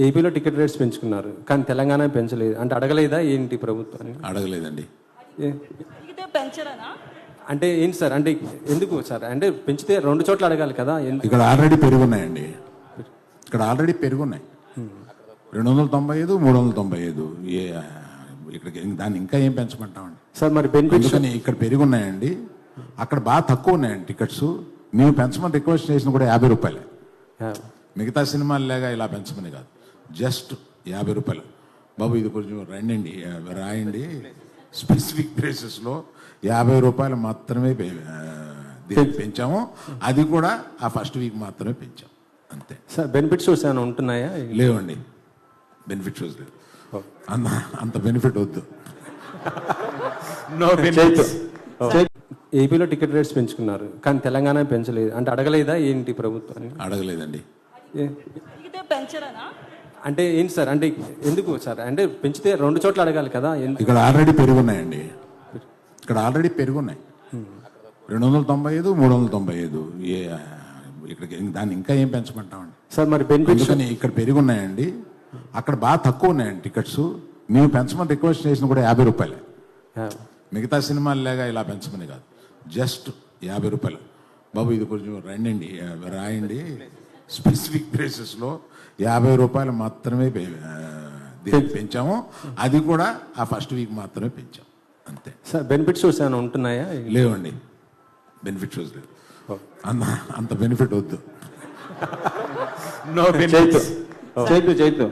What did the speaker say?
ఏపీలో ticket rates పెంచుకున్నారు కానీ తెలంగాణ పెంచలేదు అంటే అడగలేదా ఏంటి ప్రభుత్వాన్ని? అడగలేదండి. అడిగితే పెంచరనా? అంటే ఏంటి సార్, అంటే ఎందుకు సార్, అంటే పెంచితే 2 చోట్ల అడగాలి కదా? ఇక్కడ ఆల్రెడీ పెరుగున్నాయండి, ఇక్కడ ఆల్రెడీ పెరుగున్నాయి 295, 395. ఇక్కడికి దాన్ని ఇంకా ఏం పెంచమంటామండి సార్? మరి బెనిఫిట్స్ ఇక్కడ పెరుగున్నాయండి, అక్కడ బాగా తక్కువ ఉన్నాయండి టికెట్స్. మేము పెంచమని రిక్వెస్ట్ చేసిన కూడా 50 రూపాయలే. మిగతా సినిమాలు లేగా ఇలా పెంచమని కాదు, జస్ట్ 50 రూపాయలు. బాబు ఇది కొంచెం రాయండి, స్పెసిఫిక్ ప్లేసెస్లో 50 రూపాయలు మాత్రమే పెంచాము. అది కూడా ఆ ఫస్ట్ వీక్ మాత్రమే పెంచాం, అంతే. సార్ బెనిఫిట్ షోస్ ఏమైనా ఉంటున్నాయా? లేవండి, బెనిఫిట్ షోస్ లేవు. అంత బెనిఫిట్ వద్దు. ఏపీలో టికెట్ రేట్స్ పెంచుకున్నారు కానీ తెలంగాణ పెంచలేదు అంటే అడగలేదా ఏంటి ప్రభుత్వాన్ని? అడగలేదండి. అడిగితే పెంచరనా? అంటే ఏంటి సార్, అంటే ఎందుకు సార్, అంటే పెంచితే 2 చోట్ల అడగాలి కదా? ఇక్కడ ఆల్రెడీ పెరుగున్నాయండి, ఇక్కడ ఆల్రెడీ పెరుగున్నాయి 295, 395. ఇక్కడికి దాన్ని ఇంకా ఏం పెంచమంటామండి సార్? మరి బెనిఫిట్స్ ఇక్కడ పెరుగున్నాయండి, అక్కడ బాగా తక్కువ ఉన్నాయండి టికెట్స్. మేము పెంచమని రిక్వెస్ట్ చేసిన కూడా 50 రూపాయలే. మిగతా సినిమాలు లేగా ఇలా పెంచమని కాదు, జస్ట్ 50 రూపాయలు. బాబు ఇది కొంచెం రాయండి, స్పెసిఫిక్ ప్లేసెస్లో 50 రూపాయలు మాత్రమే పెంచాము. అది కూడా ఆ ఫస్ట్ వీక్ మాత్రమే పెంచాం, అంతే. సార్ బెనిఫిట్ షోస్ ఏమైనా ఉంటున్నాయా? లేవండి, బెనిఫిట్ షోస్ లేవు. అంత బెనిఫిట్ వద్దు. చైతు